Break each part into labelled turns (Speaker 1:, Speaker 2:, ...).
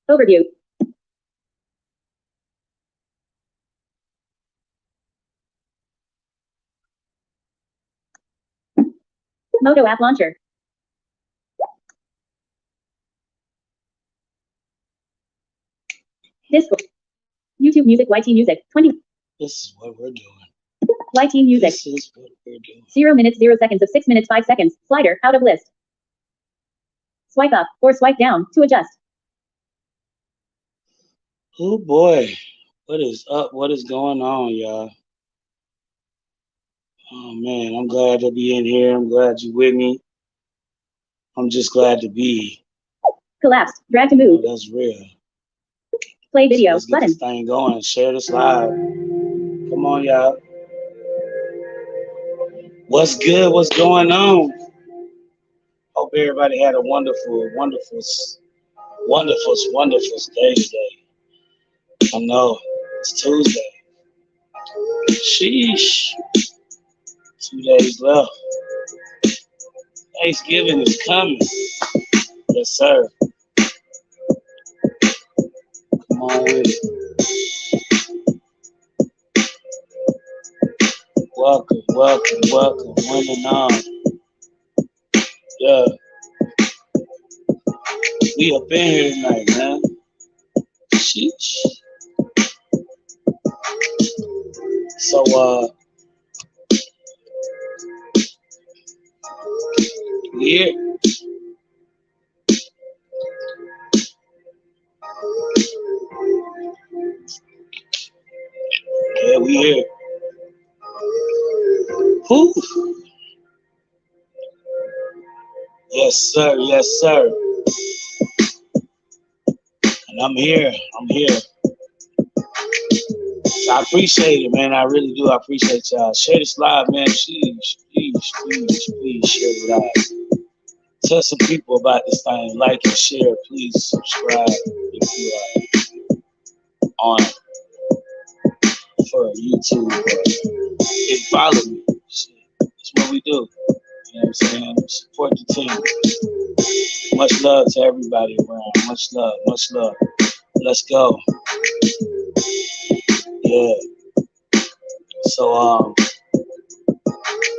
Speaker 1: Overview. Moto app launcher. Discord. YouTube Music, YT Music, 20.
Speaker 2: This is what we're doing.
Speaker 1: YT Music.
Speaker 2: This is what we're doing.
Speaker 1: 0 minutes, 0 seconds of 6 minutes, 5 seconds. Slider, out of list. Swipe up or swipe down to adjust.
Speaker 2: Oh boy, what is up? What is going on, y'all? Oh man, I'm glad to be in here. I'm glad you're with me. I'm just glad to be.
Speaker 1: Collapsed. Drag to move.
Speaker 2: Oh, that's real.
Speaker 1: Play video.
Speaker 2: Let's get
Speaker 1: Button.
Speaker 2: this thing going. Share this live. Come on, y'all. What's good? What's going on? Hope everybody had a wonderful day today. I know it's Tuesday. Sheesh. 2 days left. Thanksgiving is coming. Yes, sir. Come on with it. Welcome. One and all. Yeah. We up in here tonight, man. Sheesh. So, yeah. Yeah, we here. Whew. Yes, sir. Yes, sir. And I'm here. So I appreciate it, man. I really do. I appreciate y'all. Share this live, man. Please share it live. Tell some people about this thing. Like and share. Please subscribe if you are on for YouTube. And follow me. Shit. That's what we do. You know what I'm saying? Support the team. Much love to everybody around. Much love. Let's go. Yeah. So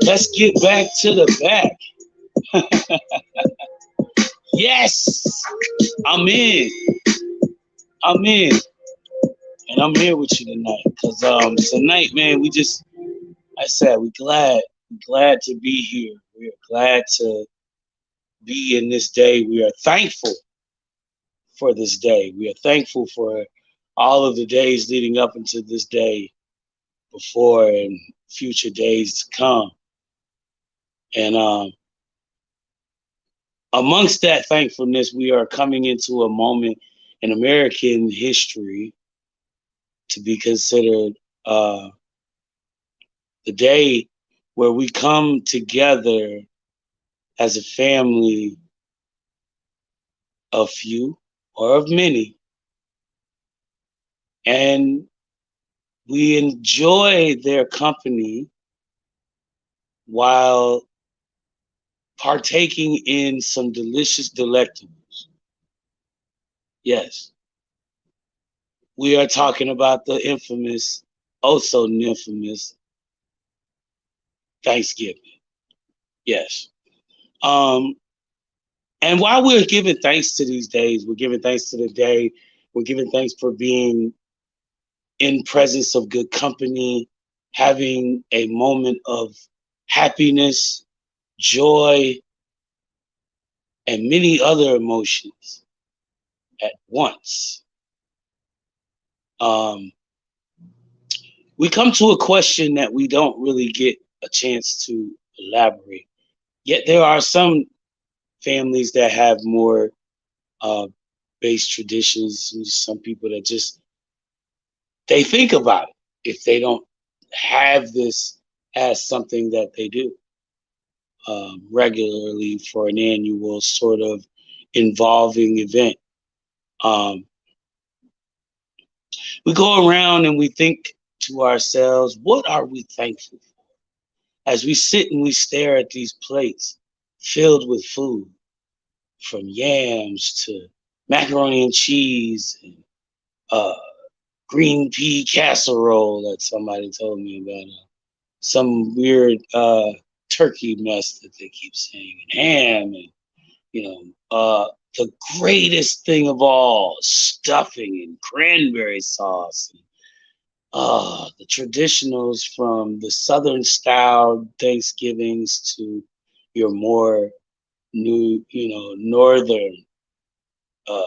Speaker 2: let's get back to the back. Yes, I'm in, and I'm here with you tonight. Cause tonight, man, we just, I said, we're glad to be here. We're glad to be in this day. We are thankful for this day. We are thankful for all of the days leading up into this day, before and future days to come. And amongst that thankfulness, we are coming into a moment in American history to be considered the day where we come together as a family of few or of many, and we enjoy their company while partaking in some delicious delectables. Yes, we are talking about the infamous, oh so infamous Thanksgiving. Yes. And while we're giving thanks to these days, we're giving thanks to the day, we're giving thanks for being in presence of good company, having a moment of happiness, joy, and many other emotions at once. We come to a question that we don't really get a chance to elaborate. Yet there are some families that have more based traditions, and some people that just, they think about it if they don't have this as something that they do regularly for an annual sort of involving event. We go around and we think to ourselves, what are we thankful for? As we sit and we stare at these plates filled with food, from yams to macaroni and cheese, and green pea casserole that somebody told me about. Some weird turkey mess that they keep saying, and ham, and the greatest thing of all, stuffing and cranberry sauce. And, the traditionals from the Southern style Thanksgivings to your more Northern uh,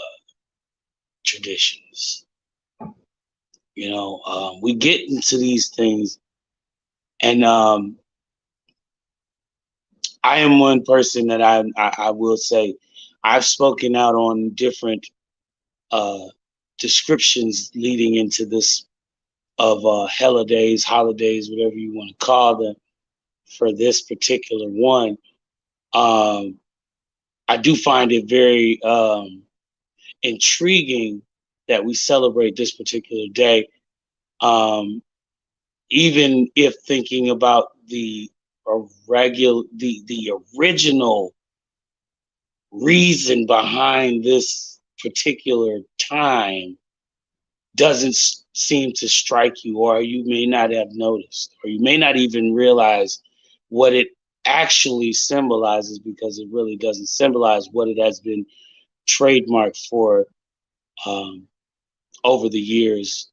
Speaker 2: traditions. We get into these things, and I am one person that I will say I've spoken out on different uh, descriptions leading into this of holidays, whatever you want to call them, for this particular one. I do find it very intriguing that we celebrate this particular day, even if thinking about the original reason behind this particular time doesn't seem to strike you, or you may not have noticed, or you may not even realize what it actually symbolizes, because it really doesn't symbolize what it has been trademarked for over the years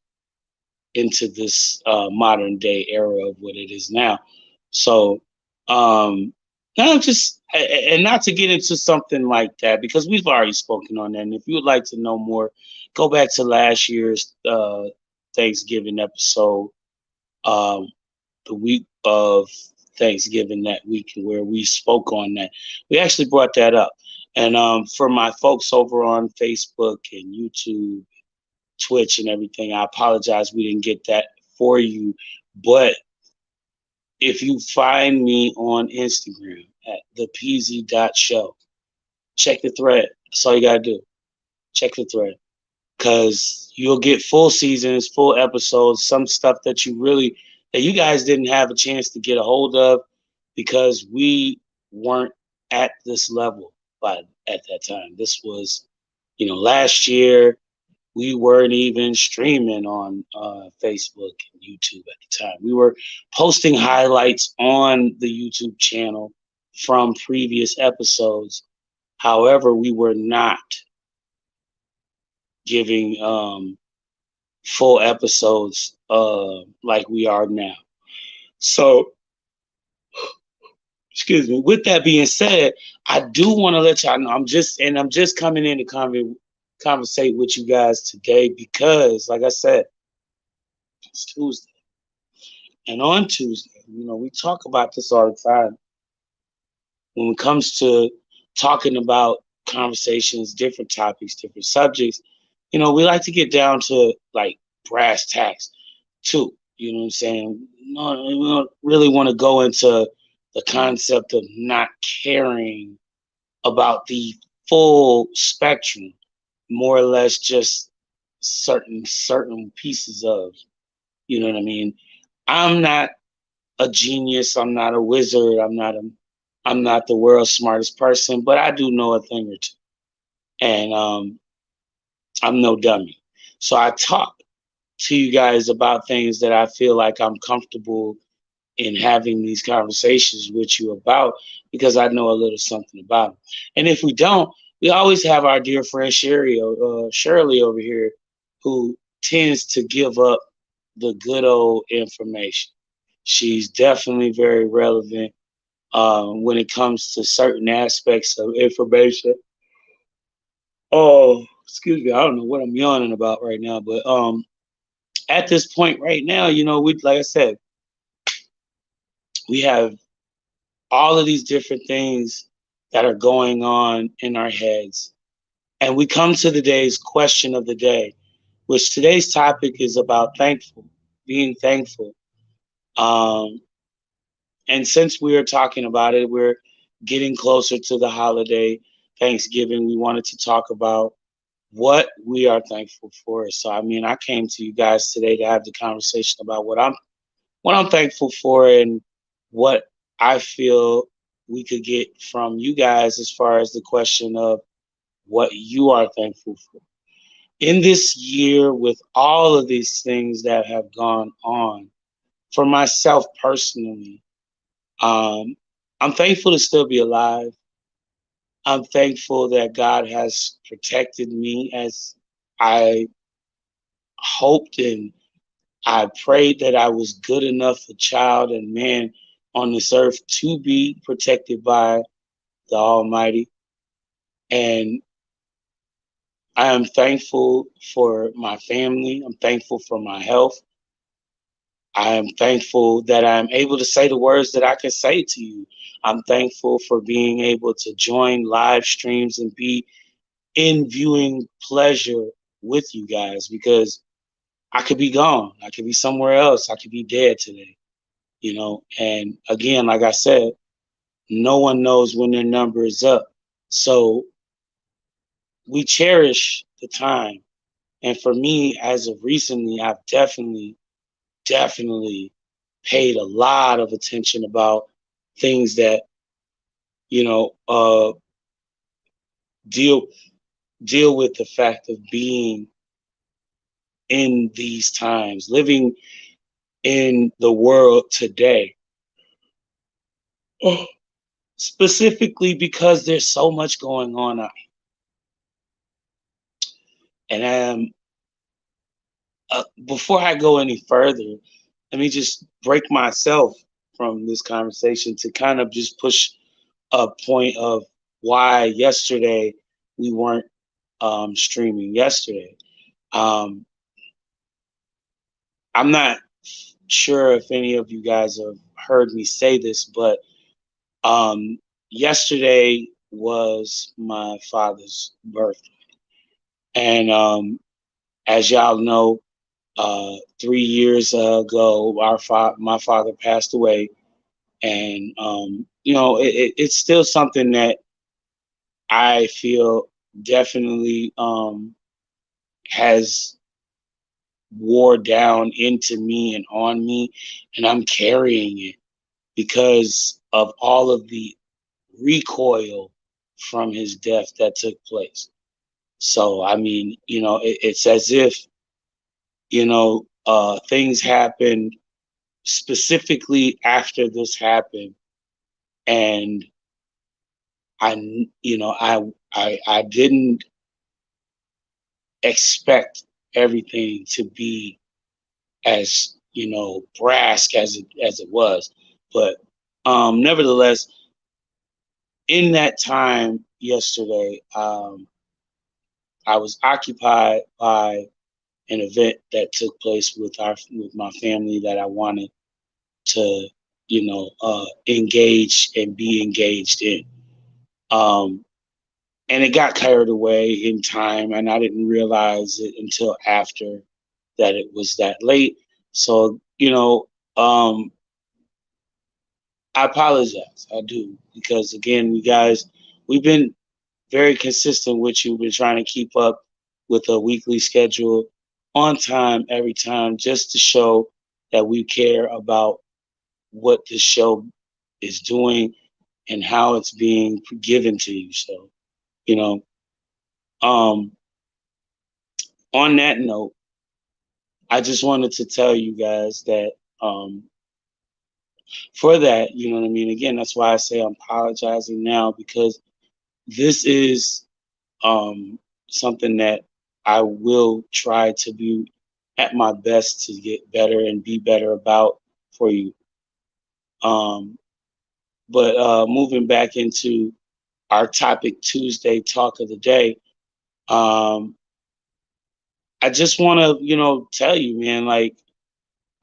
Speaker 2: into this modern day era of what it is now. So now just, and not to get into something like that, because we've already spoken on that. And if you would like to know more, go back to last year's Thanksgiving episode, the week of Thanksgiving, that week where we spoke on that. We actually brought that up. And for my folks over on Facebook and YouTube, Twitch and everything, I apologize we didn't get that for you. But if you find me on Instagram at thepz.show, check the thread. That's all you gotta do. Check the thread. Because you'll get full seasons, full episodes, some stuff that you guys didn't have a chance to get a hold of because we weren't at this level at that time. This was, last year. We weren't even streaming on Facebook and YouTube at the time. We were posting highlights on the YouTube channel from previous episodes. However, we were not giving full episodes like we are now. So, excuse me. With that being said, I do want to let y'all know I'm just coming in to conversate with you guys today because, like I said, it's Tuesday. And on Tuesday, we talk about this all the time. When it comes to talking about conversations, different topics, different subjects, we like to get down to like brass tacks too. You know what I'm saying? No, we don't really want to go into the concept of not caring about the full spectrum, more or less just certain pieces of, you know what I mean? I'm not a genius. I'm not a wizard. I'm not the world's smartest person, but I do know a thing or two. And I'm no dummy. So I talk to you guys about things that I feel like I'm comfortable in having these conversations with you about, because I know a little something about them. And if we don't, we always have our dear friend Shirley over here, who tends to give up the good old information. She's definitely very relevant when it comes to certain aspects of information. Oh, excuse me, I don't know what I'm yawning about right now, but at this point right now, like I said, we have all of these different things that are going on in our heads. And we come to today's question of the day, which today's topic is about being thankful. And since we are talking about it, we're getting closer to the holiday, Thanksgiving. We wanted to talk about what we are thankful for. So, I came to you guys today to have the conversation about what I'm thankful for, and what I feel we could get from you guys as far as the question of what you are thankful for. In this year, with all of these things that have gone on, for myself personally, um, I'm thankful to still be alive. I'm thankful that God has protected me as I hoped and I prayed that I was good enough a child and man on this earth to be protected by the Almighty. And I am thankful for my family. I'm thankful for my health. I am thankful that I'm able to say the words that I can say to you. I'm thankful for being able to join live streams and be in viewing pleasure with you guys because I could be gone. I could be somewhere else. I could be dead today, you know. And again, like I said, no one knows when their number is up. So we cherish the time. And for me, as of recently, I've definitely paid a lot of attention about things that, you know, deal deal with the fact of being in these times, living in the world today. Oh, specifically because there's so much going on. And before I go any further, let me just break myself from this conversation to kind of just push a point of why yesterday we weren't streaming yesterday. Um, I'm not sure if any of you guys have heard me say this, but um, yesterday was my father's birthday. And as y'all know, 3 years ago, my father passed away. And, you know, it's still something that I feel definitely has wore down into me and on me, and I'm carrying it because of all of the recoil from his death that took place. So, I mean, you know, it's as if, you know, things happened specifically after this happened, and you know, I didn't expect everything to be as, you know, brash as it was. But nevertheless, in that time yesterday, I was occupied by an event that took place with my family that I wanted to, you know, engage and be engaged in. Um, and it got carried away in time, and I didn't realize it until after that it was that late. So, you know, I apologize. I do, because again, you guys, we've been very consistent with you. We're trying to keep up with a weekly schedule on time, every time, just to show that we care about what the show is doing and how it's being given to you. So, you know, um, on that note, I just wanted to tell you guys that for that, you know what I mean? Again, that's why I say I'm apologizing now, because this is something that I will try to be at my best to get better and be better about for you. Um, but moving back into our topic Tuesday talk of the day, um, I just want to, you know, tell you, man, like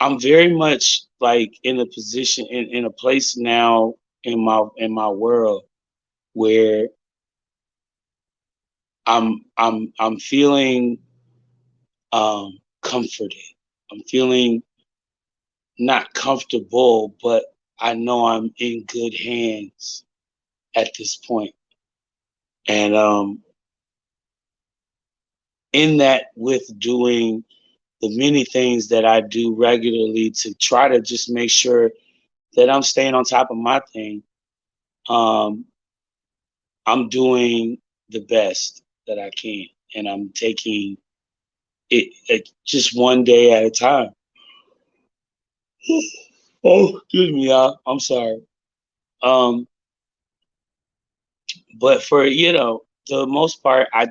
Speaker 2: I'm very much like in a position in a place now in my world where I'm feeling comforted. I'm feeling not comfortable, but I know I'm in good hands at this point. And in that, with doing the many things that I do regularly to try to just make sure that I'm staying on top of my thing, um, I'm doing the best. that I can, and I'm taking it just one day at a time. Oh, excuse me, y'all. I'm sorry. Um, but for the most part, I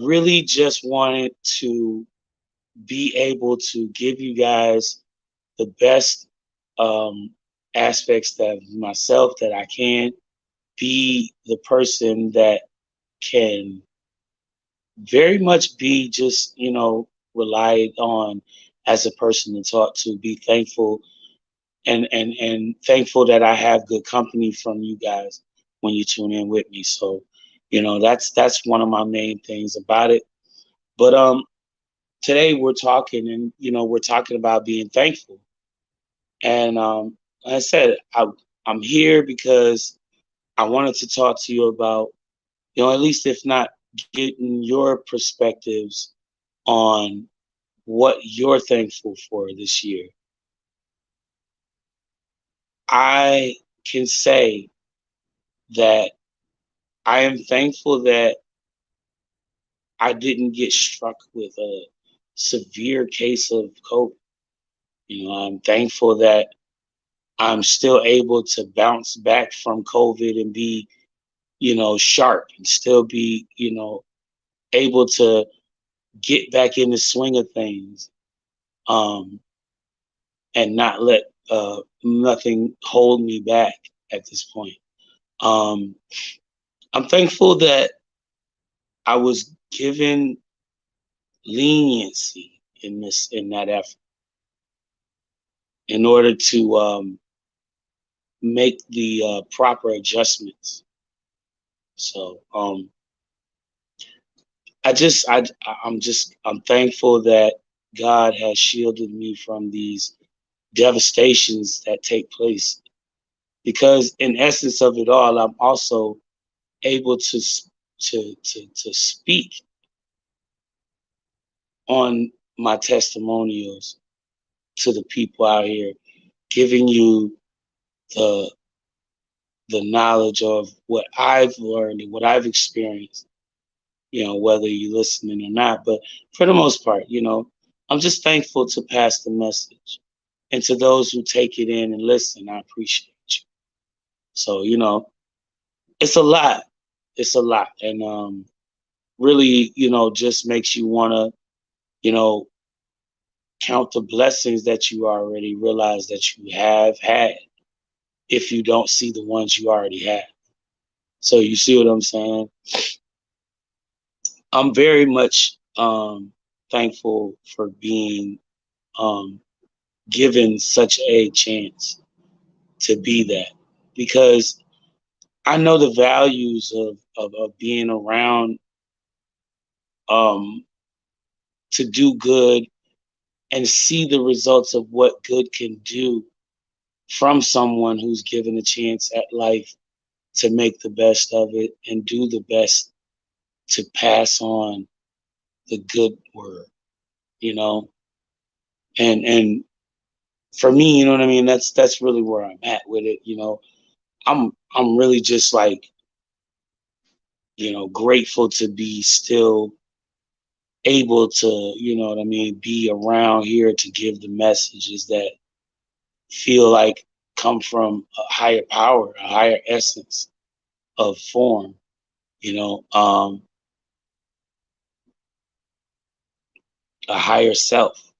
Speaker 2: really just wanted to be able to give you guys the best um, aspects of myself that I can, be the person that can very much be just, relied on as a person to talk to, be thankful and thankful that I have good company from you guys when you tune in with me. So, that's one of my main things about it. But today we're talking and we're talking about being thankful. And like I said, I'm here because I wanted to talk to you about, at least if not getting your perspectives on what you're thankful for this year. I can say that I am thankful that I didn't get struck with a severe case of COVID. I'm thankful that I'm still able to bounce back from COVID and be, sharp and still be, able to get back in the swing of things, um, and not let nothing hold me back at this point. Um, I'm thankful that I was given leniency in that effort in order to make the proper adjustments. So I'm thankful that God has shielded me from these devastations that take place, because in essence of it all, I'm also able to speak on my testimonials to the people out here, giving you the the knowledge of what I've learned and what I've experienced, whether you're listening or not. But for the most part, I'm just thankful to pass the message. And to those who take it in and listen, I appreciate you. So, it's a lot. It's a lot. And really, just makes you want to, count the blessings that you already realize that you have had if you don't see the ones you already have. So you see what I'm saying? I'm very much thankful for being um, given such a chance to be that, because I know the values of being around um, to do good and see the results of what good can do from someone who's given a chance at life to make the best of it and do the best to pass on the good word, you know. And for me, you know what I mean, that's really where I'm at with it. I'm really just like, grateful to be still able to, what I mean, be around here to give the messages that feel like come from a higher power, a higher essence of form, you know, um, a higher self.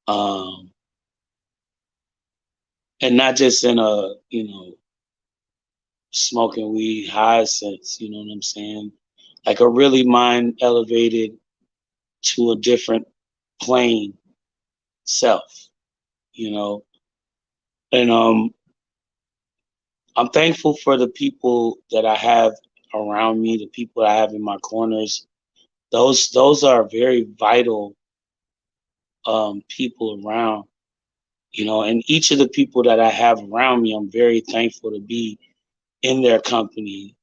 Speaker 2: Um, and not just in a, smoking weed high sense, you know what I'm saying? Like a really mind elevated to a different plane self, you know. And I'm thankful for the people that I have around me, the people I have in my corners. Those are very vital people around, and each of the people that I have around me, I'm very thankful to be in their company,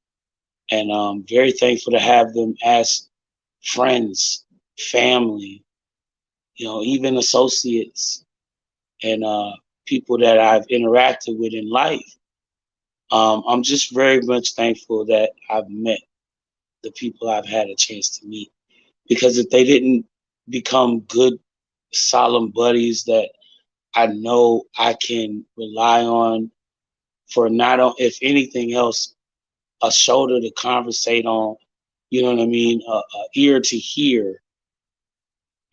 Speaker 2: and very thankful to have them as friends, family, even associates and people that I've interacted with in life. I'm just very much thankful that I've met. the people I've had a chance to meet. Because if they didn't become good, solemn buddies that I know I can rely on for not on, if anything else, a shoulder to conversate on, you know what I mean, a ear to hear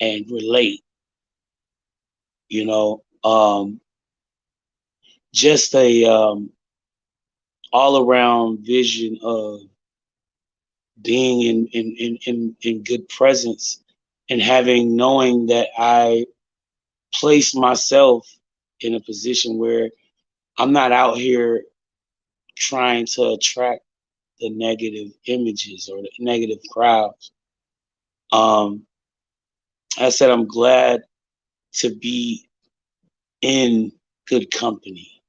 Speaker 2: and relate, you know, just a all around vision of being in good presence and having knowing that I place myself in a position where I'm not out here trying to attract the negative images or the negative crowds. Um, I said I'm glad to be in good company.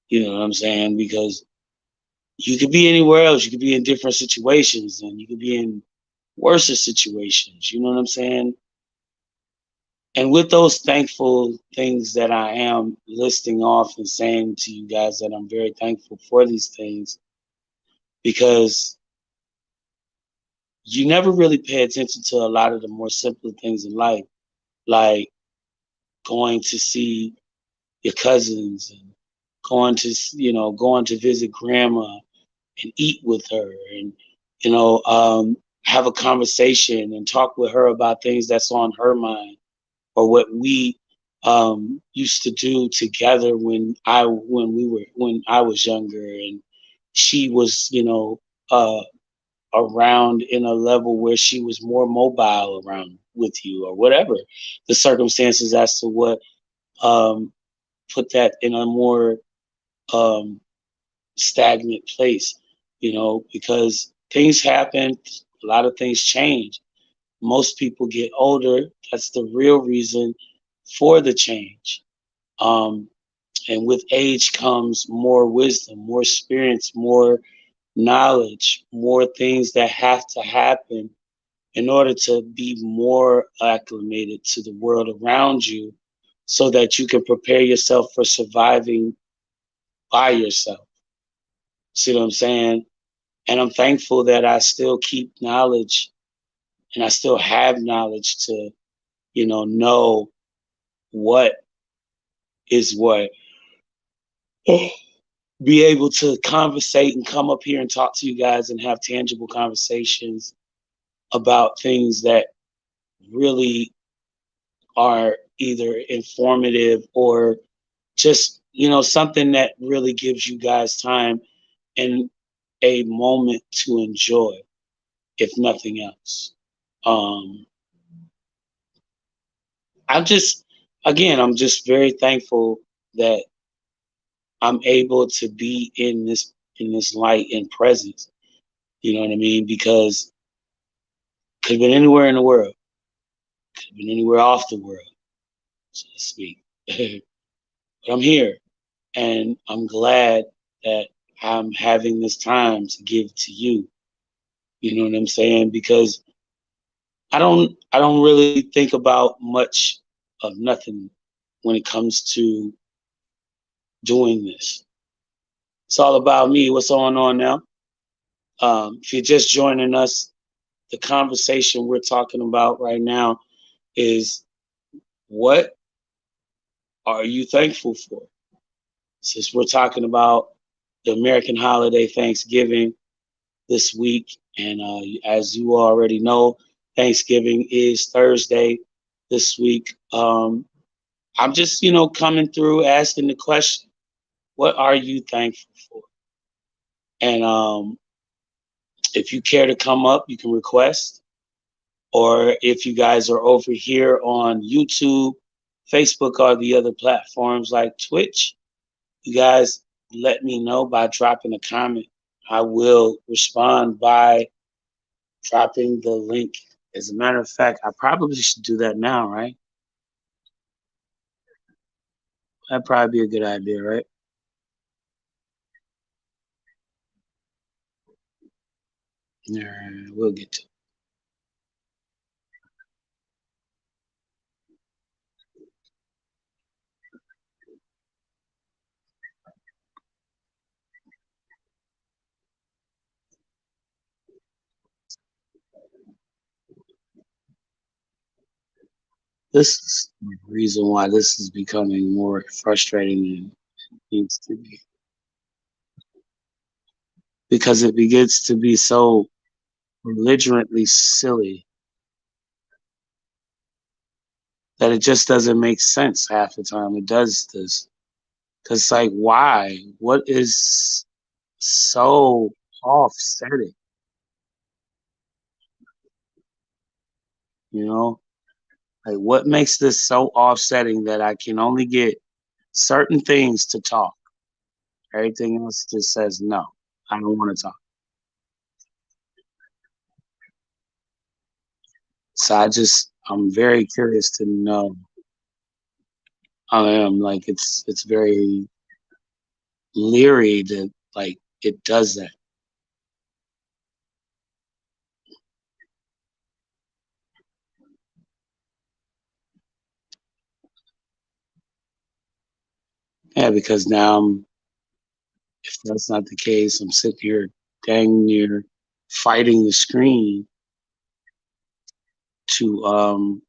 Speaker 2: You know what I'm saying? Because you could be anywhere else. You could be in different situations, and you could be in worse situations. You know what I'm saying? And with those thankful things that I am listing off and saying to you guys that I'm very thankful for these things, because you never really pay attention to a lot of the more simpler things in life, like going to see your cousins and going to visit grandma and eat with her and have a conversation and talk with her about things that's on her mind or what we used to do together when I was younger and she was uh, around in a level where she was more mobile around with you or whatever the circumstances as to what um, put that in a more um, stagnant place, because things happen, a lot of things change. Most people get older. That's the real reason for the change. Um, and with age comes more wisdom, more experience, more knowledge, more things that have to happen in order to be more acclimated to the world around you so that you can prepare yourself for surviving by yourself. See what I'm saying? And I'm thankful that I still keep knowledge and I still have knowledge to, know what is what. Be able to conversate and come up here and talk to you guys and have tangible conversations about things that really are either informative or just, something that really gives you guys time and a moment to enjoy, if nothing else. Um, I'm just, again, I'm just very thankful that I'm able to be in this light and presence. You know what I mean? Because could have been anywhere in the world, could have been anywhere off the world, so to speak. But I'm here, and I'm glad that I'm having this time to give to you. You know what I'm saying? Because I don't really think about much of nothing when it comes to doing this. It's all about me. What's going on now? If you're just joining us, the conversation we're talking about right now is what are you thankful for? Since we're talking about the American holiday Thanksgiving this week, and as you already know, Thanksgiving is Thursday this week. I'm just, coming through asking the question, what are you thankful for? And if you care to come up, you can request. Or if you guys are over here on YouTube, Facebook, or the other platforms like Twitch, you guys let me know by dropping a comment. I will respond by dropping the link. As a matter of fact, I probably should do that now, right? That'd probably be a good idea, right? Yeah, we'll get to it. This is the reason why this is becoming more frustrating than it needs to be. Because it begins to be so belligerently silly that it just doesn't make sense half the time it does this. Because, like, why? What is so offsetting? You know? Like, what makes this so offsetting that I can only get certain things to talk? Everything else just says no. I don't want to talk. So I'm very curious to know. I am like it's very leery that like it does that. Yeah, because now if that's not the case, I'm sitting here dang near fighting the screen to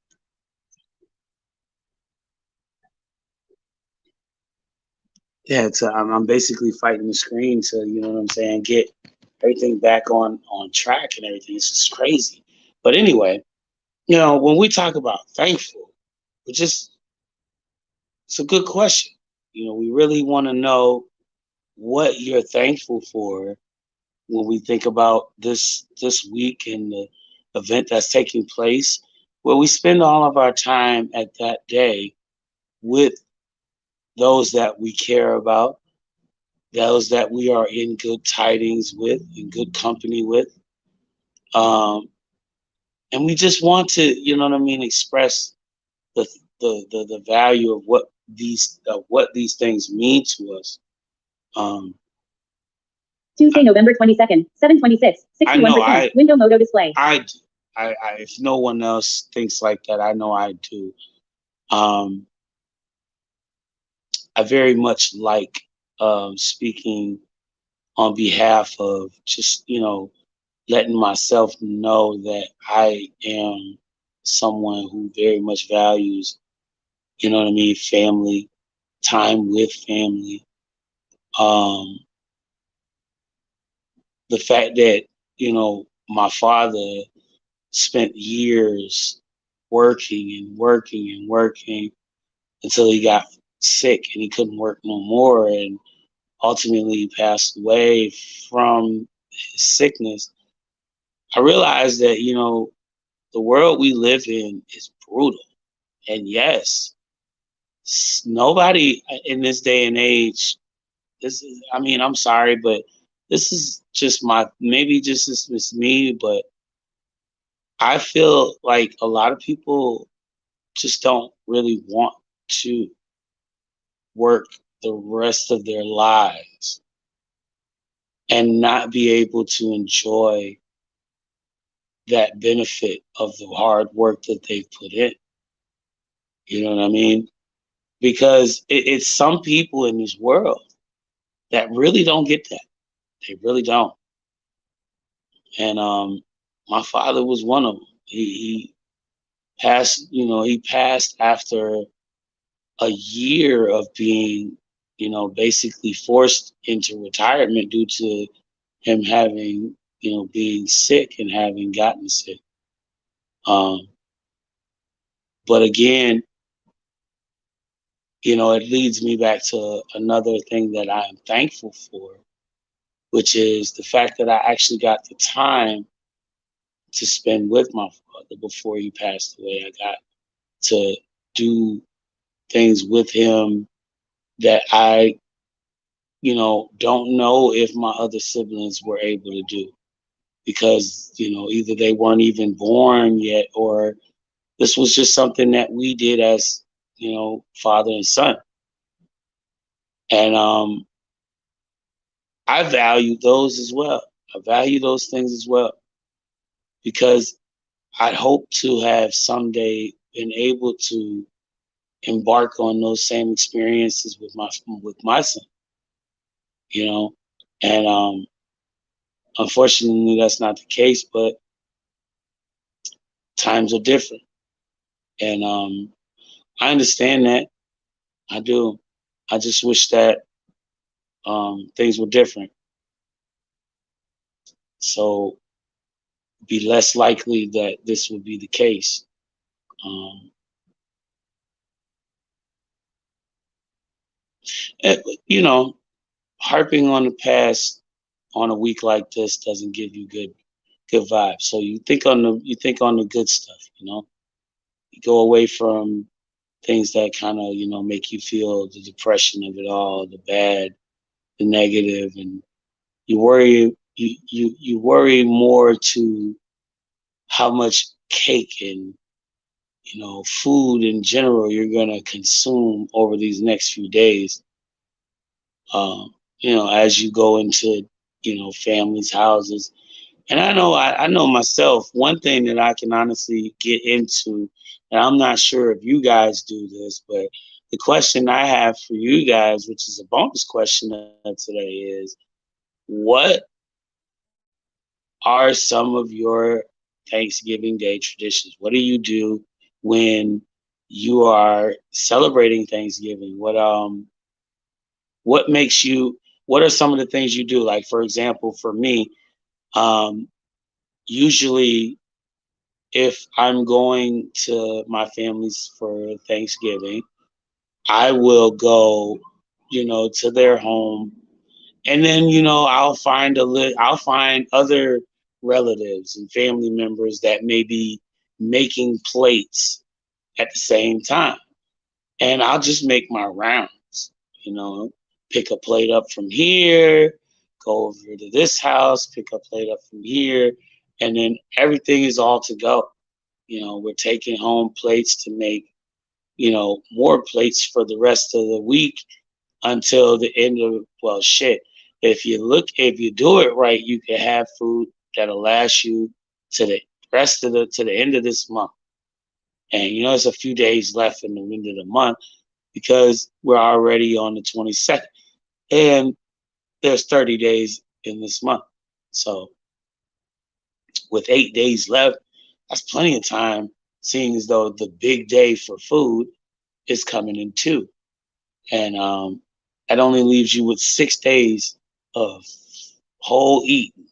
Speaker 2: yeah, I'm basically fighting the screen to, you know what I'm saying, get everything back on track and everything. It's just crazy. But anyway, when we talk about thankful, we just it's a good question. We really want to know what you're thankful for when we think about this week and the event that's taking place, where we spend all of our time at that day with those that we care about, those that we are in good tidings with, in good company with. Um, and we just want to, you know what I mean, express the the value of what these things mean to us. Um,
Speaker 1: Tuesday, November 22nd, 7:26,
Speaker 2: I know
Speaker 1: 61%. Window Modo display.
Speaker 2: I do. If no one else thinks like that, I know I do. Um, I very much like speaking on behalf of just, letting myself know that I am someone who very much values, what I mean, family, time with family. Um, the fact that, my father spent years working and working and working until he got sick and he couldn't work no more and ultimately he passed away from his sickness. I realized that, the world we live in is brutal. And yes, nobody in this day and age, I mean, I'm sorry, but this is just maybe just it's me, but I feel like a lot of people just don't really want to work the rest of their lives and not be able to enjoy that benefit of the hard work that they've put in. You know what I mean? Because it's some people in this world that really don't get that. They really don't. And my father was one of them. He passed, he passed after a year of being, basically forced into retirement due to him having, being sick and having gotten sick. Um, but again, it leads me back to another thing that I am thankful for, which is the fact that I actually got the time to spend with my father before he passed away. I got to do things with him that I, don't know if my other siblings were able to do because, either they weren't even born yet or this was just something that we did as, father and son. And I value those as well. I value those things as well because I hope to have someday been able to embark on those same experiences with my son, you know, and unfortunately that's not the case. But times are different, And I understand that. I do. I just wish that things were different. So be less likely that this would be the case. Um, you know, harping on the past on a week like this doesn't give you good vibes. So you think on the good stuff. You go away from things that kind of make you feel the depression of it all, the bad, the negative, and you worry more to how much cake and food in general you're gonna consume over these next few days. As you go into families' houses. And I know myself, one thing that I can honestly get into, and I'm not sure if you guys do this, but the question I have for you guys, which is a bonus question of today, is what are some of your Thanksgiving Day traditions? What do you do when you are celebrating Thanksgiving? What makes you what are some of the things you do? Like, for example, for me, um, usually if I'm going to my family's for Thanksgiving, I will go, to their home, and then I'll find other relatives and family members that may be making plates at the same time, and I'll just make my rounds. You know, pick a plate up from here, go over to this house, pick a plate up from here, and then everything is all to go. We're taking home plates to make, more plates for the rest of the week until the end of, well, shit. If you do it right, you can have food that'll last you to the to the end of this month. And, there's a few days left in the end of the month because we're already on the 22nd. And there's 30 days in this month. So with 8 days left, that's plenty of time, seeing as though the big day for food is coming in too. And that only leaves you with 6 days of whole eating,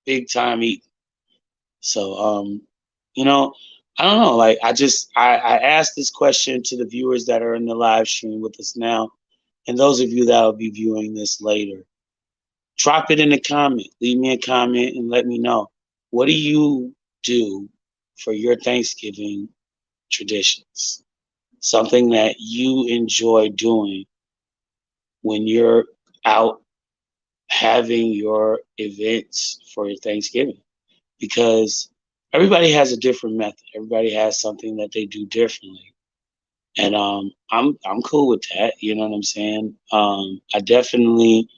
Speaker 2: big time eating. So, you know, I don't know. Like, I asked this question to the viewers that are in the live stream with us now, and those of you that will be viewing this later. Drop it in the comment. Leave me a comment and let me know. What do you do for your Thanksgiving traditions? Something that you enjoy doing when you're out having your events for your Thanksgiving, because everybody has a different method. Everybody has something that they do differently. And I'm cool with that. You know what I'm saying? I definitely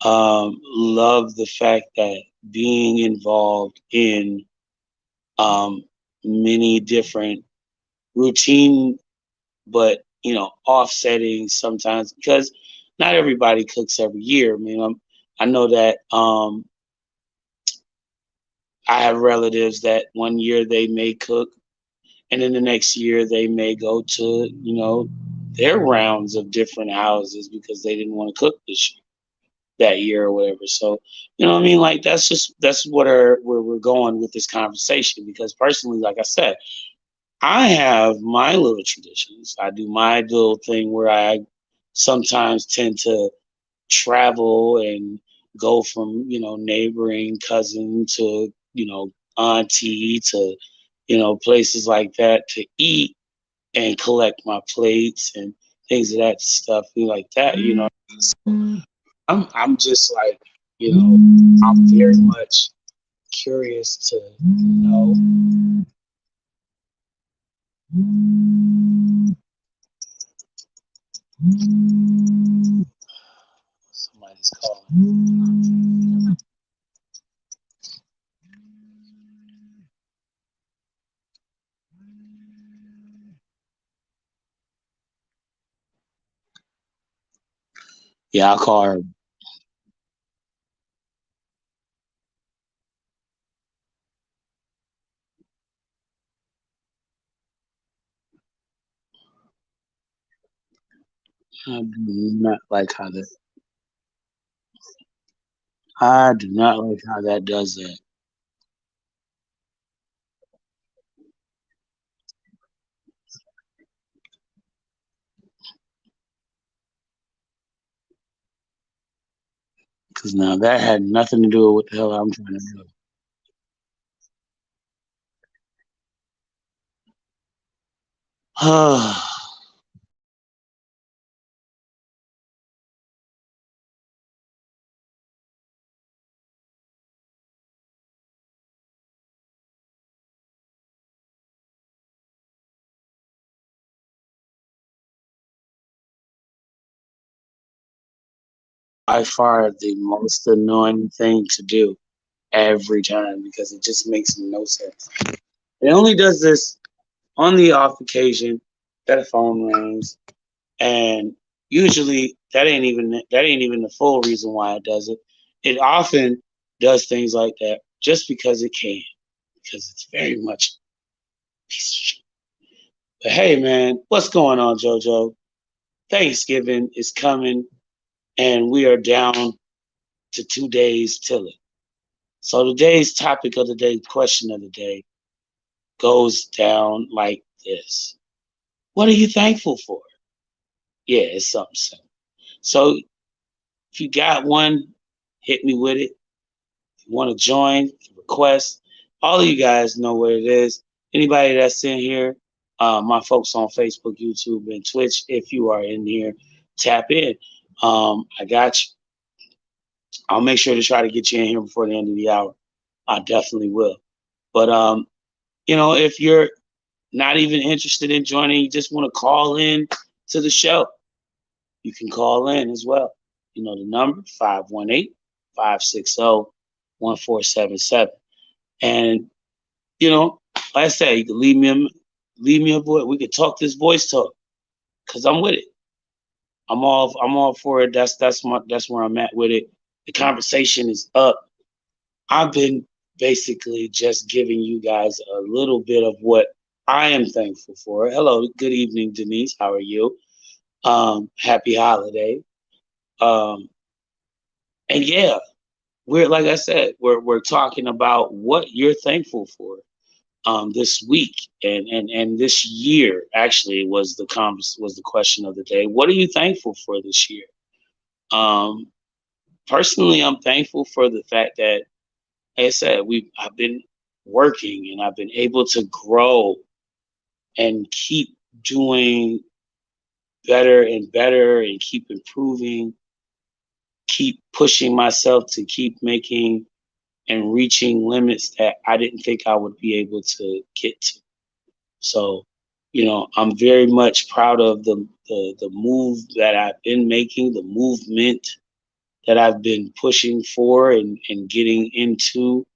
Speaker 2: love the fact that being involved in um, many different routine, but offsetting sometimes, because not everybody cooks every year. I mean, I know that I have relatives that one year they may cook, and then the next year they may go to their rounds of different houses because they didn't want to cook this year, that year or whatever. So what I mean, like that's where we're going with this conversation. Because personally, like I said, I have my little traditions. I do my little thing where I sometimes tend to travel and go from neighboring cousin to auntie to places like that to eat and collect my plates and things of that stuff like that. I'm just like I'm very much curious to know. Somebody's calling. Yeah, I'll call her. I do not like how that. I do not like how that does that. Because now that had nothing to do with what the hell I'm trying to do. By far the most annoying thing to do every time because it just makes no sense. It only does this on the off occasion that a phone rings, and usually that ain't even the full reason why it does it. It often does things like that just because it can, because it's very much a piece of shit. But hey, man, what's going on, JoJo? Thanksgiving is coming, and we are down to 2 days till it. So today's topic of the day, question of the day, goes down like this. What are you thankful for? Yeah, it's something simple. So if you got one, hit me with it. If you want to join, request, all of you guys know what it is. Anybody that's in here, my folks on Facebook, YouTube, and Twitch, if you are in here, tap in. I got you. I'll make sure to try to get you in here before the end of the hour. I definitely will. But if you're not even interested in joining, you just want to call in to the show, you can call in as well. You know the number 518-560-1477. And like I said, you can leave me a voice. We could talk this voice talk because I'm with it. I'm all for it. That's where I'm at with it. The conversation is up. I've been basically just giving you guys a little bit of what I am thankful for. Hello, good evening, Denise. How are you? Happy holiday. Um, and yeah, we're like I said, we're talking about what you're thankful for this week and this year. Actually, was the question of the day. What are you thankful for this year? Um, Personally, I'm thankful for the fact that, like I said, I've been working and I've been able to grow and keep doing better and better and keep improving, keep pushing myself to keep making and reaching limits that I didn't think I would be able to get to. So, I'm very much proud of the move that I've been making, the movement that I've been pushing for and getting into,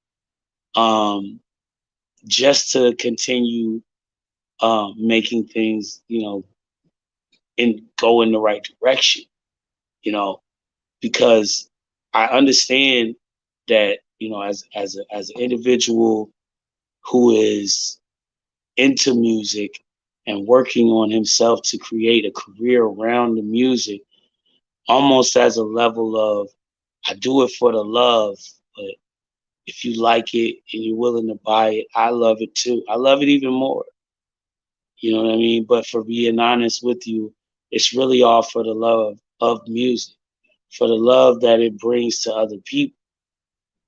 Speaker 2: just to continue making things, and go in the right direction, you know, because I understand that, as an individual who is into music and working on himself to create a career around the music, almost as a level of, I do it for the love, but if you like it and you're willing to buy it, I love it too. I love it even more. You know what I mean? But for being honest with you, it's really all for the love of music, for the love that it brings to other people,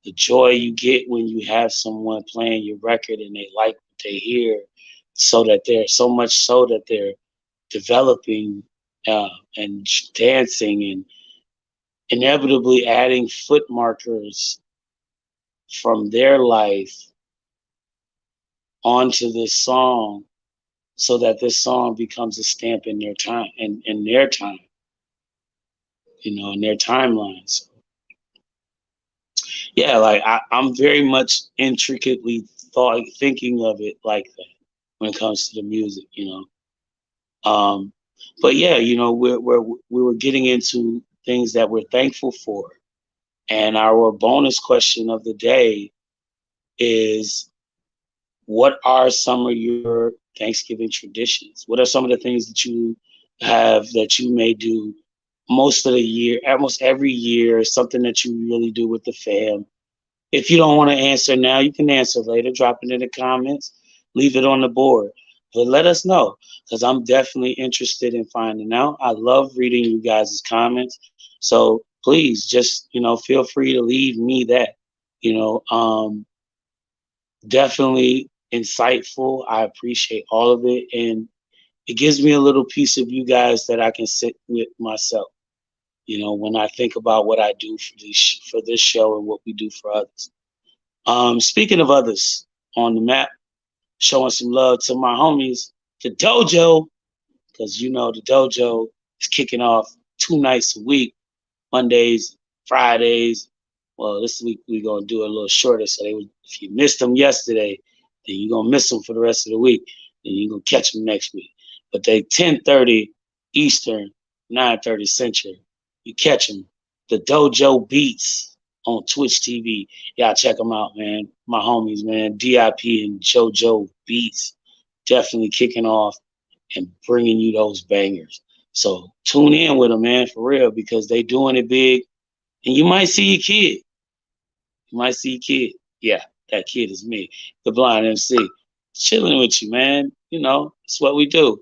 Speaker 2: the joy you get when you have someone playing your record and they like what they hear, so that they're so much so that they're developing and dancing and inevitably adding foot markers from their life onto this song so that this song becomes a stamp in their time and in their time, in their timelines. Yeah, like I'm very much intricately thinking of it like that when it comes to the music. Um, but yeah, we were getting into things that we're thankful for, and our bonus question of the day is, what are some of your Thanksgiving traditions? What are some of the things that you have that you may do most of the year, almost every year, something that you really do with the fam. If you don't want to answer now, you can answer later. Drop it in the comments, leave it on the board. But let us know, because I'm definitely interested in finding out. I love reading you guys' comments. So please just, feel free to leave me that. You know, definitely insightful. I appreciate all of it. And it gives me a little piece of you guys that I can sit with myself. When I think about what I do for this show and what we do for others. Speaking of others on the map, showing some love to my homies, the dojo, because the dojo is kicking off 2 nights a week, Mondays, Fridays. Well, this week we're gonna do it a little shorter, so if you missed them yesterday, then you're gonna miss them for the rest of the week, and you're gonna catch them next week. But they 10:30 Eastern, 9:30 Central. You catch them. The Dojo Beats on Twitch TV. Y'all check them out, man. My homies, man. DIP and JoJo Beats definitely kicking off and bringing you those bangers. So tune in with them, man, for real, because they doing it big. And you might see your kid. You might see your kid. Yeah, that kid is me, the Blind MC. Chilling with you, man. It's what we do.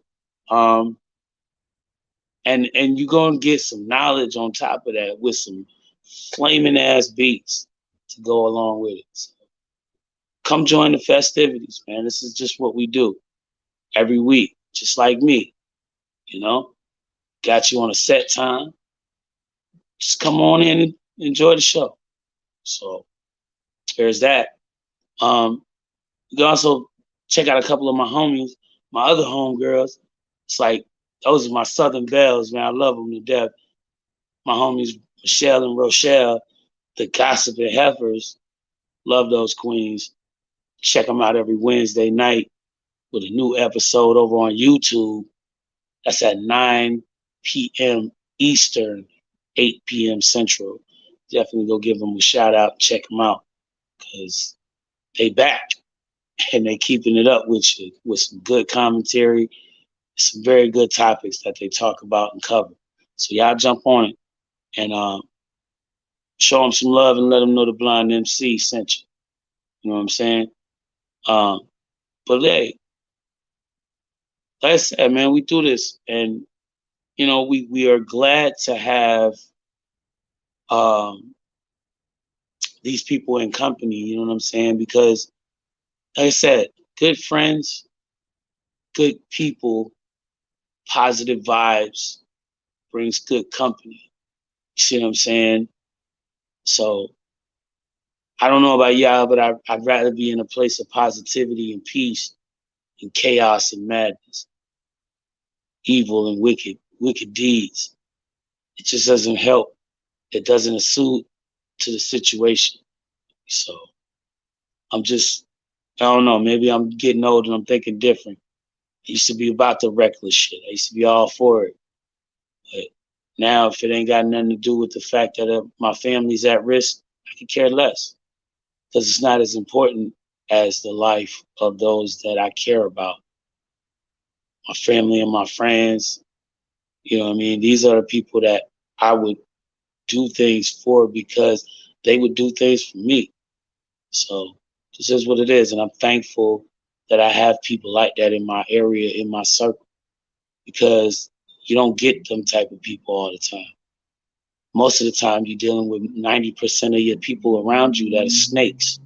Speaker 2: And you're gonna get some knowledge on top of that with some flaming ass beats to go along with it. So come join the festivities, man. This is just what we do every week, just like me. Got you on a set time. Just come on in and enjoy the show. So there's that. You can also check out a couple of my homies, my other homegirls. It's like those are my Southern Belles, man. I love them to death. My homies Michelle and Rochelle, the Gossiping Heifers. Love those queens. Check them out every Wednesday night with a new episode over on YouTube. That's at 9 p.m. Eastern, 8 p.m. Central. Definitely go give them a shout out. Check them out because they back and they keeping it up with you with some good commentary, some very good topics that they talk about and cover. So y'all jump on it and show them some love and let them know the Blind MC sent you. You know what I'm saying? But hey, like I said, man, we do this, and we are glad to have these people in company. You know what I'm saying? Because, like I said, good friends, good people, positive vibes brings good company. You see what I'm saying? So I don't know about y'all, but I'd rather be in a place of positivity and peace and chaos and madness, evil and wicked deeds. It just doesn't help. It doesn't suit to the situation. So I don't know, maybe I'm getting old and I'm thinking different. I used to be about the reckless shit. I used to be all for it. But now, if it ain't got nothing to do with the fact that my family's at risk, I could care less. Because it's not as important as the life of those that I care about. My family and my friends, you know what I mean? These are the people that I would do things for because they would do things for me. So this is what it is. And I'm thankful that I have people like that in my area, in my circle, because you don't get them type of people all the time. Most of the time, you're dealing with 90% of your people around you that are snakes.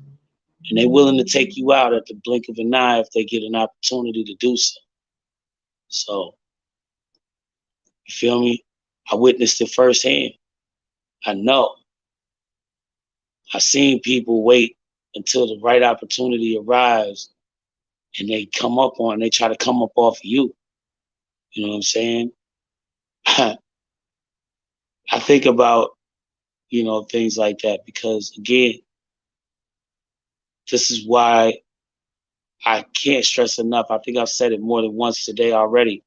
Speaker 2: And they're willing to take you out at the blink of an eye if they get an opportunity to do so. So, you feel me? I witnessed it firsthand. I know. I've seen people wait until the right opportunity arrives and they try to come up off of you. You know what I'm saying? I think about, things like that because, again, this is why I can't stress enough. I think I've said it more than once today already.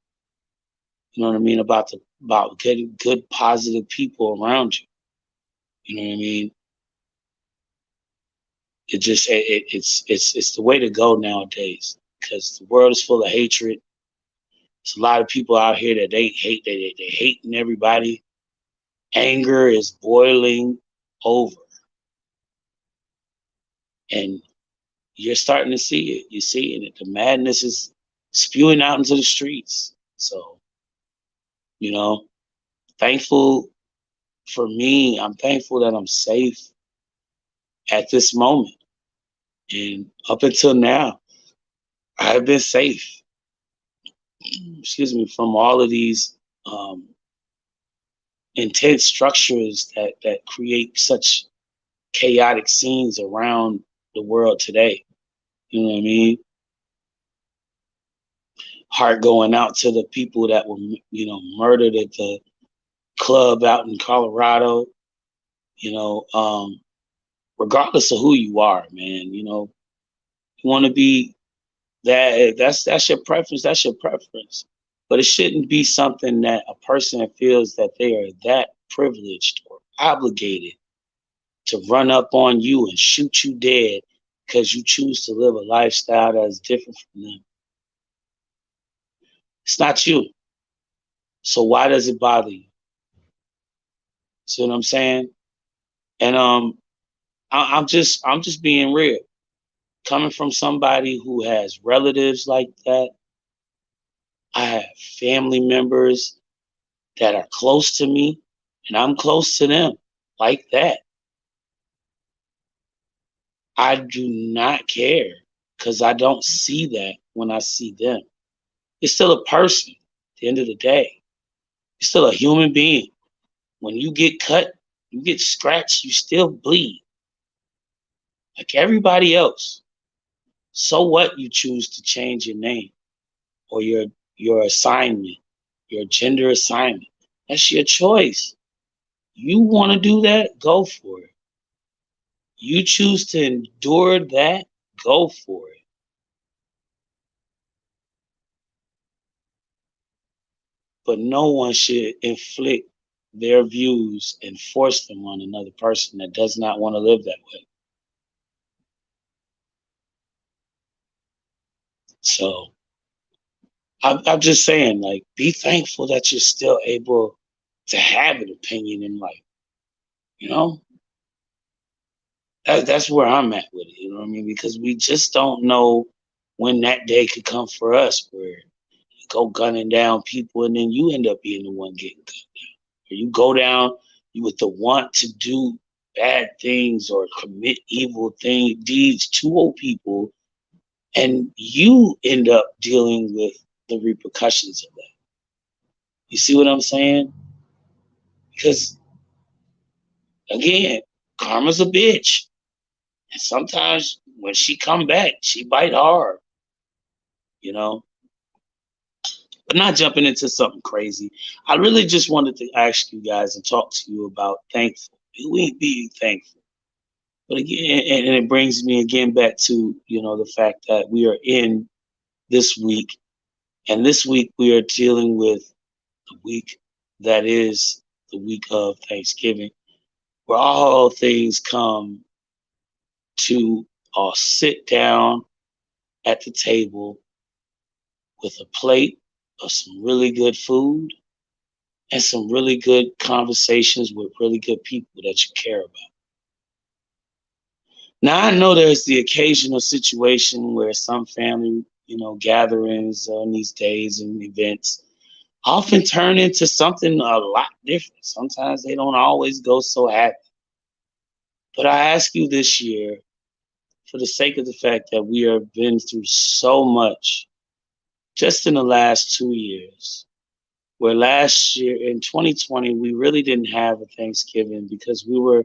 Speaker 2: You know what I mean? About getting good, positive people around you. You know what I mean? It's the way to go nowadays because the world is full of hatred. There's a lot of people out here that they hate, they hating everybody. Anger is boiling over. And you're starting to see it. You're seeing it. The madness is spewing out into the streets. So, you know, thankful for me, I'm thankful that I'm safe at this moment. And up until now, I've been safe, excuse me, from all of these intense structures that create such chaotic scenes around the world today. You know what I mean? Heart going out to the people that were, murdered at the club out in Colorado. Regardless of who you are, man, you want to be that's your preference. That's your preference. But it shouldn't be something that a person feels that they are that privileged or obligated to run up on you and shoot you dead because you choose to live a lifestyle that is different from them. It's not you. So why does it bother you? See what I'm saying? And I'm just being real. Coming from somebody who has relatives like that, I have family members that are close to me, and I'm close to them like that. I do not care because I don't see that when I see them. It's still a person at the end of the day. It's still a human being. When you get cut, you get scratched, you still bleed. Like everybody else. So what you choose to change your name or your assignment, your gender assignment. That's your choice. You want to do that? Go for it. You choose to endure that? Go for it. But no one should inflict their views and force them on another person that does not want to live that way. So I'm just saying, like, be thankful that you're still able to have an opinion in life. You know, that's where I'm at with it. You know what I mean? Because we just don't know when that day could come for us where you go gunning down people and then you end up being the one getting gunned down. Or you go down, you with the want to do bad things or commit evil deeds to people, and you end up dealing with the repercussions of that. You see what I'm saying? Because again, karma's a bitch. And sometimes when she come back, she bite hard, you know. But not jumping into something crazy. I really just wanted to ask you guys and talk to you about thankful. We ain't being thankful. But again, and it brings me again back to, the fact that we are in this week. And this week we are dealing with the week that is the week of Thanksgiving, where all things come to sit down at the table with a plate of some really good food and some really good conversations with really good people that you care about. Now, I know there's the occasional situation where some family, gatherings on these days and events often turn into something a lot different. Sometimes they don't always go so happy. But I ask you this year, for the sake of the fact that we have been through so much just in the last 2 years, where last year in 2020, we really didn't have a Thanksgiving because we were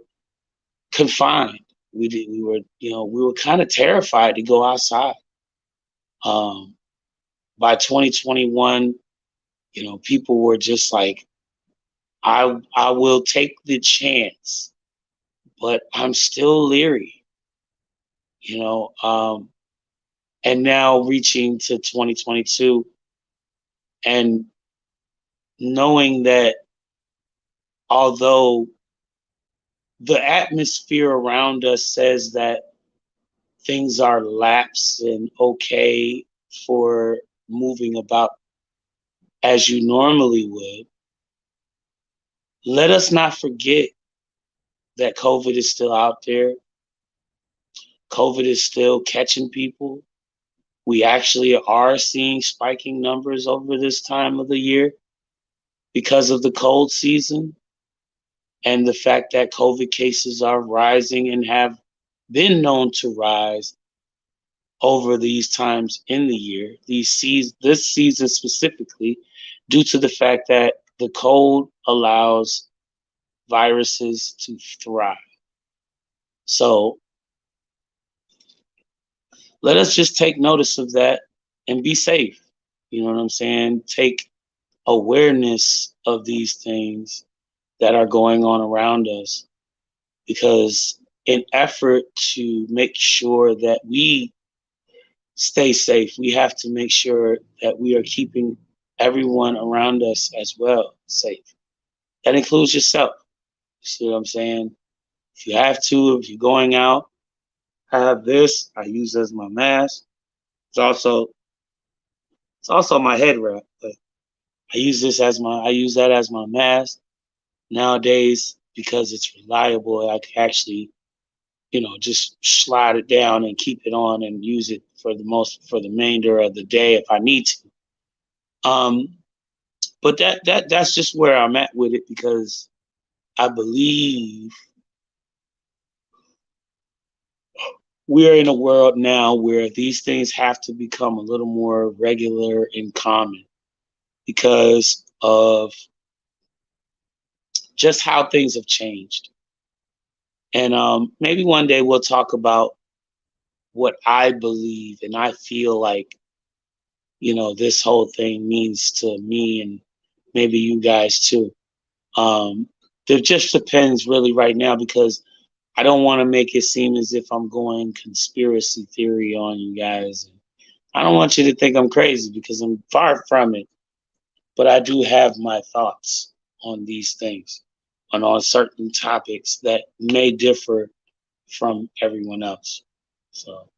Speaker 2: confined. We were kind of terrified to go outside. By 2021, people were just like, I will take the chance, but I'm still leery, and now reaching to 2022 and knowing that although the atmosphere around us says that things are lax and okay for moving about as you normally would, let us not forget that COVID is still out there. COVID is still catching people. We actually are seeing spiking numbers over this time of the year because of the cold season and the fact that COVID cases are rising and have been known to rise over these times in the year, this season specifically, due to the fact that the cold allows viruses to thrive. So let us just take notice of that and be safe. You know what I'm saying? Take awareness of these things that are going on around us, because in effort to make sure that we stay safe, we have to make sure that we are keeping everyone around us as well safe. That includes yourself. You see what I'm saying? If you have to, if you're going out, I have this. I use as my mask. It's also my head wrap, but I use that as my mask nowadays because it's reliable. I can actually, just slide it down and keep it on and use it for the remainder of the day if I need to. But that's just where I'm at with it, because I believe we're in a world now where these things have to become a little more regular and common because of just how things have changed. And maybe one day we'll talk about what I believe and I feel like, this whole thing means to me and maybe you guys too. It just depends really right now, because I don't want to make it seem as if I'm going conspiracy theory on you guys. I don't want you to think I'm crazy, because I'm far from it. But I do have my thoughts on these things, on certain topics that may differ from everyone else. So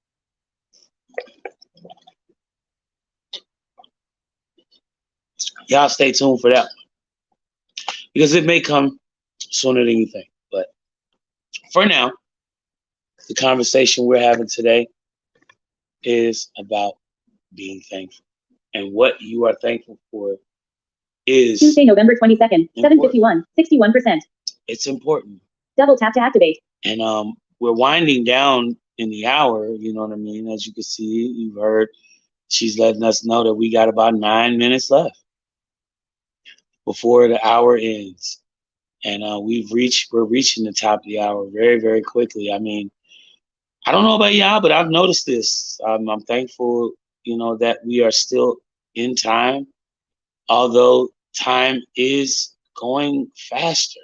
Speaker 2: y'all stay tuned for that one, because it may come sooner than you think. But for now, the conversation we're having today is about being thankful. And what you are thankful for is
Speaker 1: Tuesday, November 22nd, 7:51, 61%.
Speaker 2: It's important.
Speaker 1: Double tap to activate.
Speaker 2: And we're winding down in the hour, you know what I mean? As you can see, you've heard she's letting us know that we got about 9 minutes left before the hour ends. And we're reaching the top of the hour very, very quickly. I mean, I don't know about y'all, but I've noticed this. I'm thankful, that we are still in time, although time is going faster.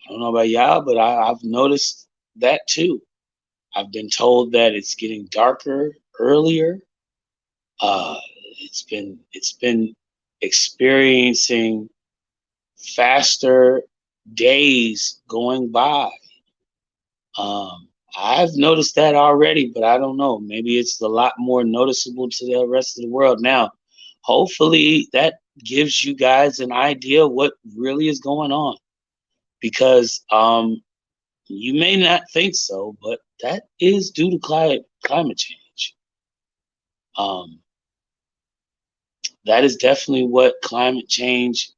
Speaker 2: I don't know about y'all, but I've noticed that too. I've been told that it's getting darker earlier. It's been experiencing faster days going by. I've noticed that already, but I don't know. Maybe it's a lot more noticeable to the rest of the world now. Hopefully that gives you guys an idea of what really is going on, because you may not think so, but that is due to climate change. That is definitely what climate change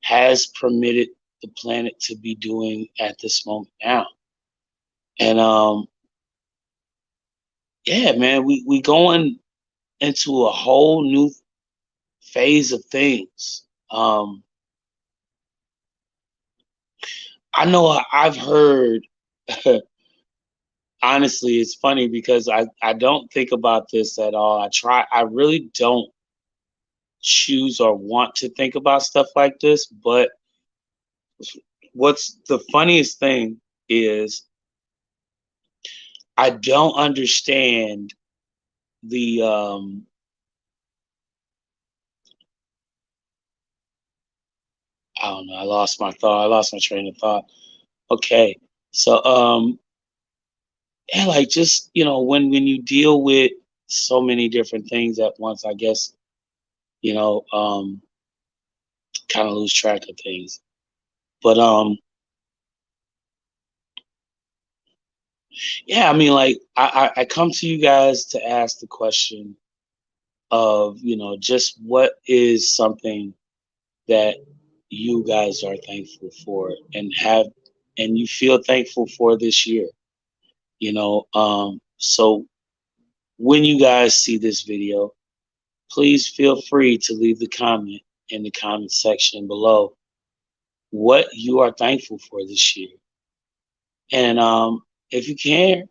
Speaker 2: has permitted the planet to be doing at this moment now. And yeah, man, we going into a whole new phase of things. I know I've heard, honestly, it's funny because I don't think about this at all. I really don't choose or want to think about stuff like this, but what's the funniest thing is I don't understand the I don't know, I lost my train of thought. Okay. So yeah, like, just, when you deal with so many different things at once, I guess, you know, kind of lose track of things. But yeah, I mean, like I come to you guys to ask the question of, just what is something that you guys are thankful for and you feel thankful for this year. So when you guys see this video, please feel free to leave the comment in the comment section below what you are thankful for this year. And if you can,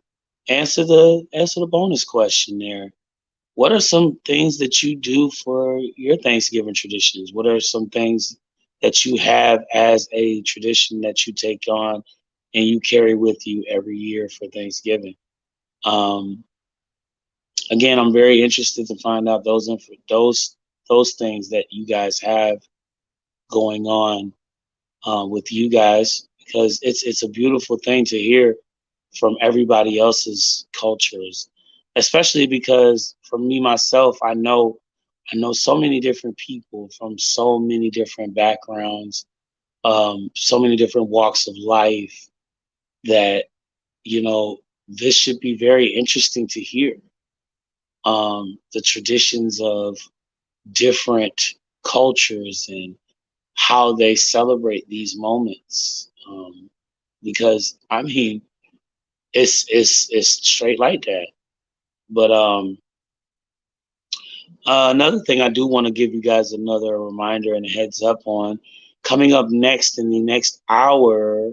Speaker 2: answer the bonus question there. What are some things that you do for your Thanksgiving traditions? What are some things that you have as a tradition that you take on and you carry with you every year for Thanksgiving? Um, Again, I'm very interested to find out those things that you guys have going on with you guys, because it's a beautiful thing to hear from everybody else's cultures, especially because for me myself, I know so many different people from so many different backgrounds, so many different walks of life that this should be very interesting to hear. The traditions of different cultures and how they celebrate these moments. Because I mean, it's straight like that. But another thing I do want to give you guys another reminder and a heads up on coming up next in the next hour,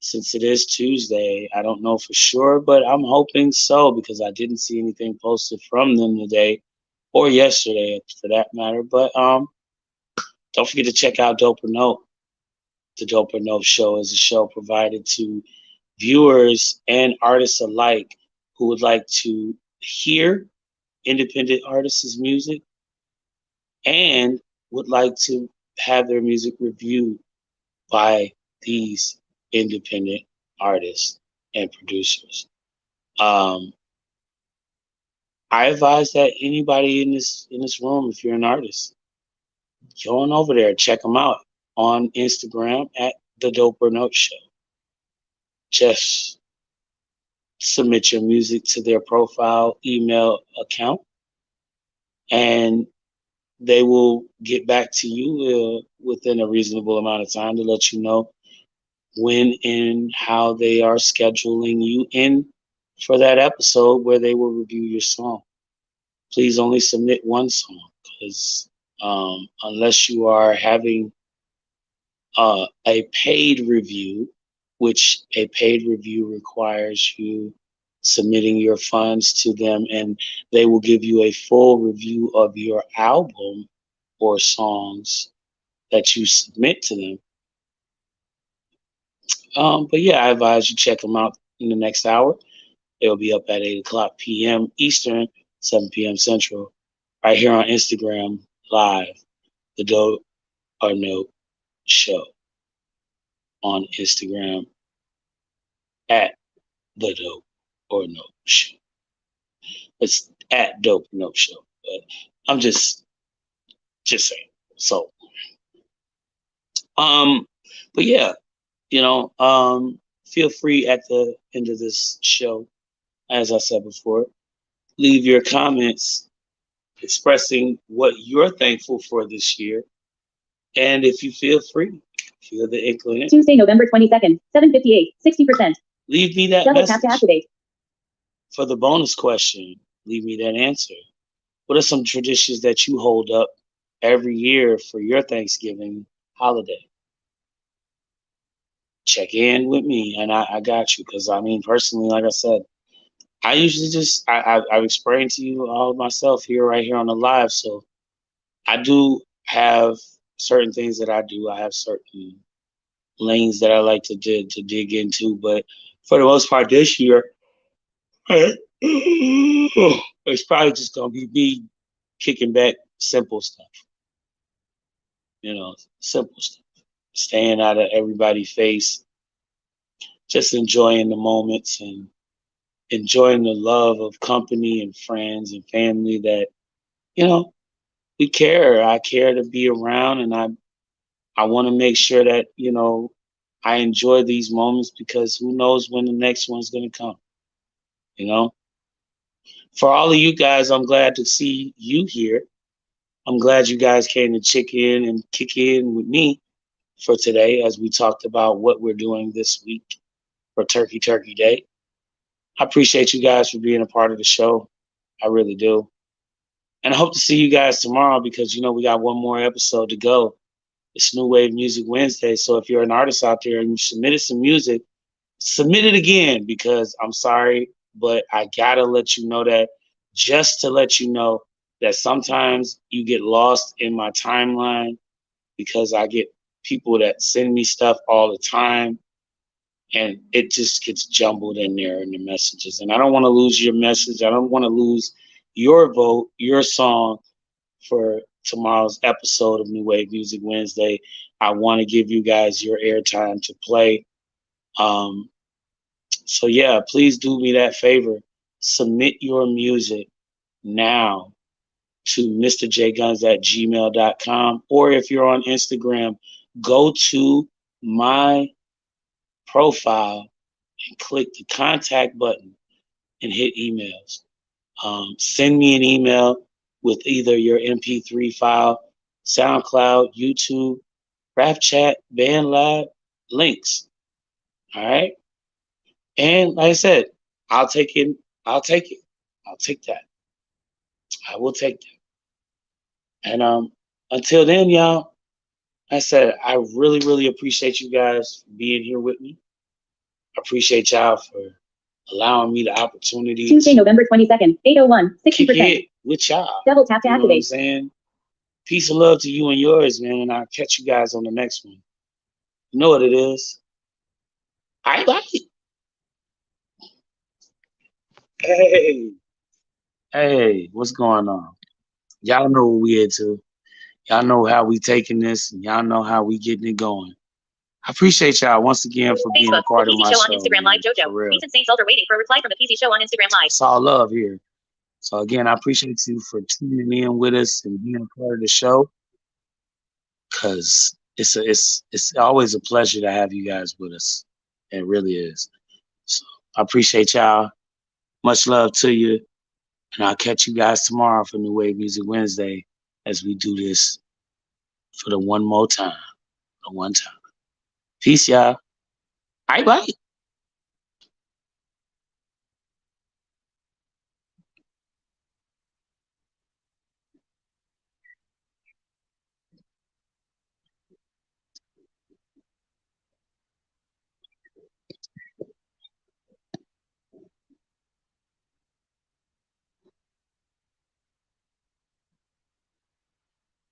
Speaker 2: since it is Tuesday. I don't know for sure, but I'm hoping so because I didn't see anything posted from them today or yesterday for that matter. But don't forget to check out Dope or Note. The Dope or Note show is a show provided to viewers and artists alike who would like to hear independent artists' music and would like to have their music reviewed by these independent artists and producers. Um, I advise that anybody in this room, if you're an artist, go on over there, check them out on Instagram at the Dope or Note Show. Just submit your music to their profile email account, and they will get back to you within a reasonable amount of time to let you know when and how they are scheduling you in for that episode where they will review your song. Please only submit one song, because unless you are having a paid review, which a paid review requires you submitting your funds to them, and they will give you a full review of your album or songs that you submit to them. But yeah, I advise you check them out in the next hour. It'll be up at 8 o'clock p.m. Eastern, 7 p.m. Central, right here on Instagram Live, the Dope or Note Show on Instagram at the Dope or Note Show. It's at Dope or Note Show, but I'm just saying. So, but yeah, feel free at the end of this show, as I said before, leave your comments expressing what you're thankful for this year. And if you feel the inclination.
Speaker 1: Tuesday, November 22nd, 7:58, 60%.
Speaker 2: Leave me that
Speaker 1: Double
Speaker 2: message.
Speaker 1: tap to activate.
Speaker 2: For the bonus question, leave me that answer. What are some traditions that you hold up every year for your Thanksgiving holiday? Check in with me, and I got you. Because I mean, personally, like I said, I usually just I've explained to you all myself right here on the live. So I do have certain things that I do. I have certain lanes that I like to dig into, but for the most part this year, it's probably just gonna be me kicking back simple stuff. Simple stuff. Staying out of everybody's face, just enjoying the moments and enjoying the love of company and friends and family that, we care. I care to be around, and I want to make sure that, I enjoy these moments because who knows when the next one's going to come, you know? For all of you guys, I'm glad to see you here. I'm glad you guys came to kick in with me for today as we talked about what we're doing this week for Turkey Day. I appreciate you guys for being a part of the show. I really do. And I hope to see you guys tomorrow because, we got one more episode to go. It's New Wave Music Wednesday. So if you're an artist out there and you submitted some music, submit it again because I'm sorry, but I gotta let you know that just to let you know that sometimes you get lost in my timeline because I get people that send me stuff all the time and it just gets jumbled in there in the messages. And I don't want to lose your message. I don't want to lose your vote, your song for tomorrow's episode of New Wave Music Wednesday. I want to give you guys your airtime to play. So yeah, please do me that favor. Submit your music now to mrjguns@gmail.com. Or if you're on Instagram, go to my profile and click the contact button and hit emails. Send me an email with either your MP3 file, SoundCloud, YouTube, RapChat, BandLab, links. All right. And like I said, I'll take it. I'll take it. I'll take that. I will take that. And until then, y'all, like I said, I really, really appreciate you guys for being here with me. I appreciate y'all for allowing me the opportunity
Speaker 1: Tuesday,
Speaker 2: to
Speaker 1: November 22nd, 8:01,
Speaker 2: kick
Speaker 1: 60%.
Speaker 2: it with y'all.
Speaker 1: Double tap to
Speaker 2: You know what I'm
Speaker 1: activate.
Speaker 2: saying? Peace and love to you and yours, man. And I'll catch you guys on the next one. You know what it is. I like it. Hey, what's going on? Y'all know what we into. Y'all know how we taking this, and y'all know how we getting it going. I appreciate y'all once again for being a
Speaker 1: Facebook,
Speaker 2: part
Speaker 1: the
Speaker 2: of
Speaker 1: PZ
Speaker 2: my
Speaker 1: Show
Speaker 2: show.
Speaker 1: on Instagram Live,
Speaker 2: For
Speaker 1: JoJo.
Speaker 2: real.
Speaker 1: Vincent St. Zelda waiting for a reply from the PZ Show on Instagram Live.
Speaker 2: It's all love here. So again, I appreciate you for tuning in with us and being a part of the show. Cause it's always a pleasure to have you guys with us. It really is. So I appreciate y'all. Much love to you. And I'll catch you guys tomorrow for New Wave Music Wednesday as we do this for the one more time. The one time. Peace, y'all. Bye bye.